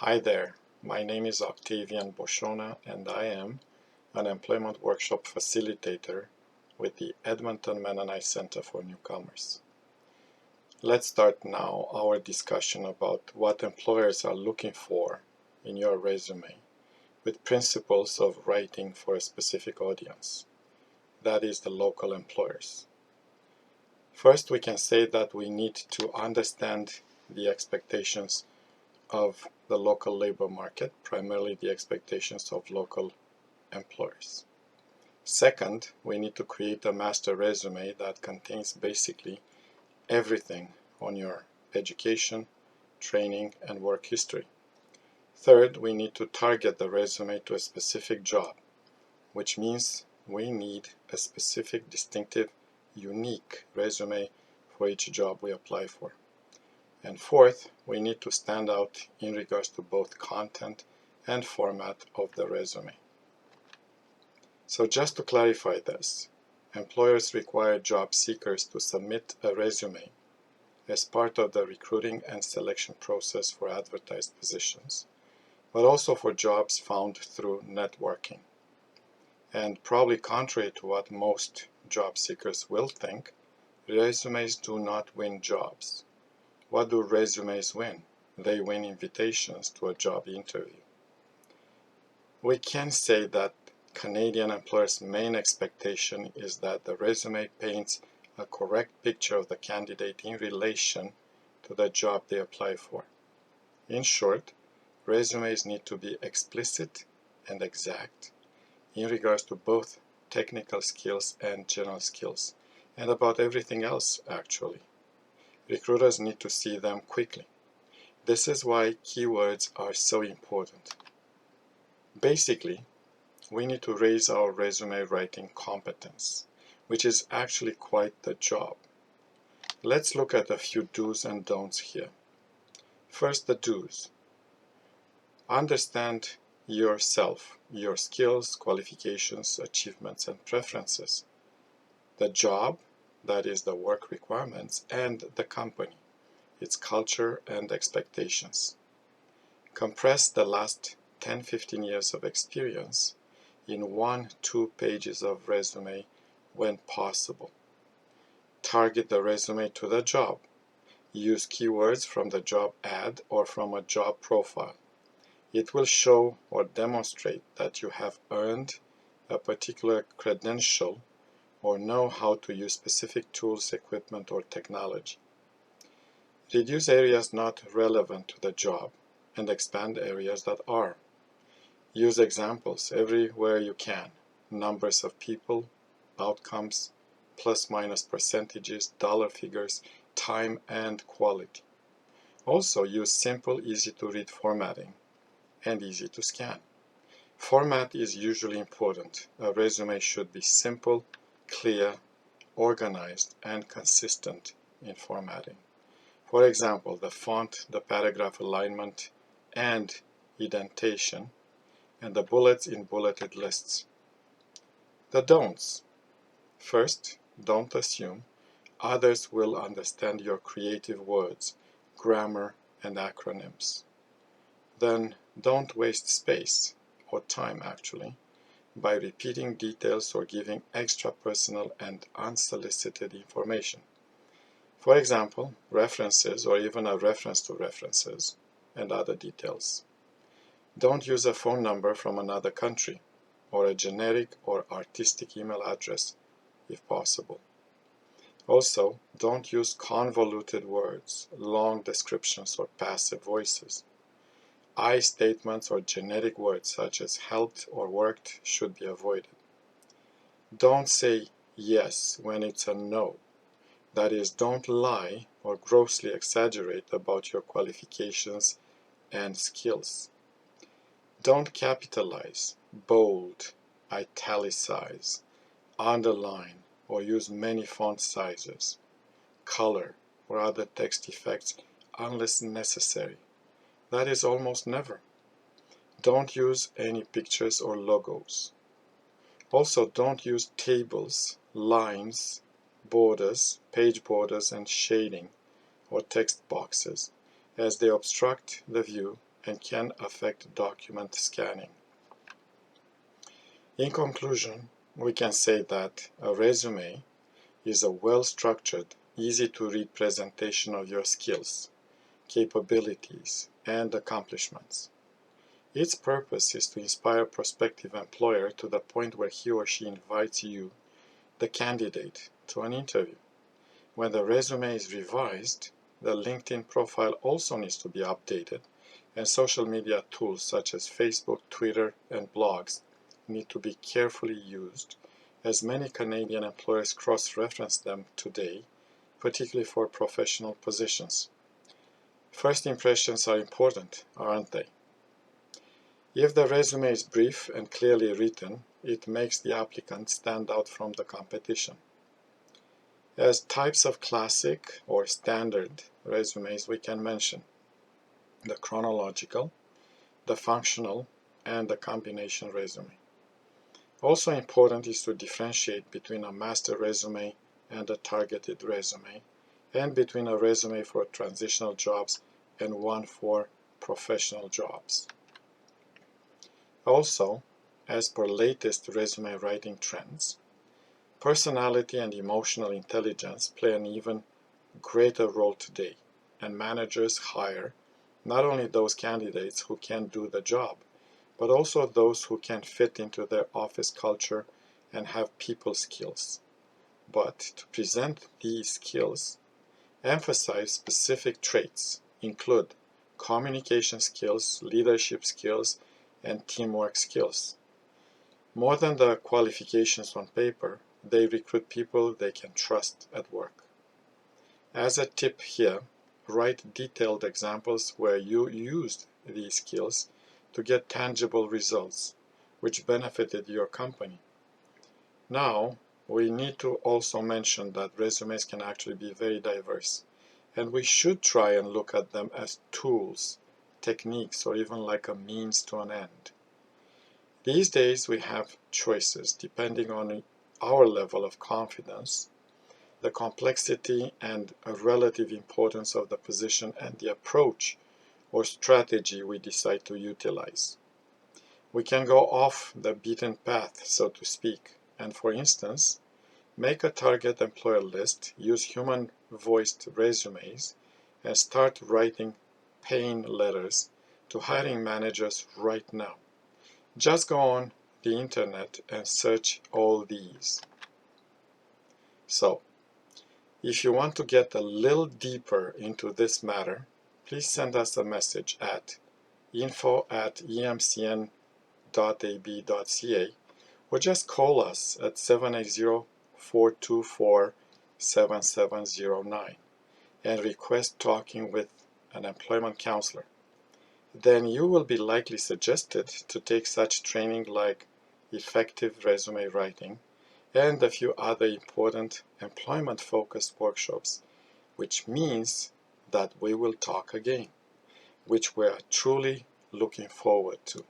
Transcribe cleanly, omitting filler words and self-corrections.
Hi there, my name is Octavian Bosonea and I am an employment workshop facilitator with the Edmonton Mennonite Center for Newcomers. Let's start now our discussion about what employers are looking for in your resume with principles of writing for a specific audience, that is the local employers. First, we can say that we need to understand the expectations of the local labor market, primarily the expectations of local employers. Second, we need to create a master resume that contains basically everything on your education, training, and work history. Third, we need to target the resume to a specific job, which means we need a specific, distinctive, unique resume for each job we apply for. And fourth, we need to stand out in regards to both content and format of the resume. So just to clarify this, employers require job seekers to submit a resume as part of the recruiting and selection process for advertised positions, but also for jobs found through networking. And probably contrary to what most job seekers will think, resumes do not win jobs. What do resumes win? They win invitations to a job interview. We can say that Canadian employers' main expectation is that the resume paints a correct picture of the candidate in relation to the job they apply for. In short, resumes need to be explicit and exact in regards to both technical skills and general skills, and about everything else actually. Recruiters need to see them quickly. This is why keywords are so important. Basically, we need to raise our resume writing competence, which is actually quite the job. Let's look at a few do's and don'ts here. First, the do's. Understand yourself, your skills, qualifications, achievements, and preferences. The job, that is the work requirements, and the company, its culture and expectations. Compress the last 10-15 years of experience in 1-2 pages of resume when possible. Target the resume to the job. Use keywords from the job ad or from a job profile. It will show or demonstrate that you have earned a particular credential or know how to use specific tools, equipment, or technology. Reduce areas not relevant to the job and expand areas that are. Use examples everywhere you can, numbers of people, outcomes, plus-minus percentages, dollar figures, time, and quality. Also use simple, easy-to-read formatting and easy to scan. Format is usually important. A resume should be simple, clear, organized, and consistent in formatting. For example, the font, the paragraph alignment, and indentation, and the bullets in bulleted lists. The don'ts. First, don't assume others will understand your creative words, grammar, and acronyms. Then, don't waste space, or time actually, by repeating details or giving extra personal and unsolicited information. For example, references or even a reference to references and other details. Don't use a phone number from another country or a generic or artistic email address if possible. Also, don't use convoluted words, long descriptions, or passive voices. I statements or generic words such as helped or worked should be avoided. Don't say yes when it's a no. That is, don't lie or grossly exaggerate about your qualifications and skills. Don't capitalize, bold, italicize, underline, or use many font sizes, color, or other text effects unless necessary. That is almost never. Don't use any pictures or logos. Also, don't use tables, lines, borders, page borders, and shading or text boxes, as they obstruct the view and can affect document scanning. In conclusion, we can say that a resume is a well-structured, easy-to-read presentation of your skills, capabilities, and accomplishments. Its purpose is to inspire a prospective employer to the point where he or she invites you, the candidate, to an interview. When the resume is revised, the LinkedIn profile also needs to be updated, and social media tools such as Facebook, Twitter, and blogs need to be carefully used, as many Canadian employers cross-reference them today, particularly for professional positions. First impressions are important, aren't they? If the resume is brief and clearly written, it makes the applicant stand out from the competition. As types of classic or standard resumes, we can mention the chronological, the functional, and the combination resume. Also important is to differentiate between a master resume and a targeted resume, and between a resume for transitional jobs and one for professional jobs. Also, as per latest resume writing trends, personality and emotional intelligence play an even greater role today, and managers hire not only those candidates who can do the job, but also those who can fit into their office culture and have people skills. But to present these skills, emphasize specific traits, include communication skills, leadership skills, and teamwork skills. More than the qualifications on paper, they recruit people they can trust at work. As a tip here, write detailed examples where you used these skills to get tangible results, which benefited your company. Now, we need to also mention that resumes can actually be very diverse, and we should try and look at them as tools, techniques, or even like a means to an end. These days we have choices depending on our level of confidence, the complexity and relative importance of the position, and the approach or strategy we decide to utilize. We can go off the beaten path, so to speak, and for instance, make a target employer list, use human-voiced resumes, and start writing paying letters to hiring managers right now. Just go on the internet and search all these. So, if you want to get a little deeper into this matter, please send us a message at info@emcn.ab.ca or just call us at 780-424-7709 and request talking with an employment counselor. Then you will be likely suggested to take such training like effective resume writing and a few other important employment-focused workshops, which means that we will talk again, which we are truly looking forward to.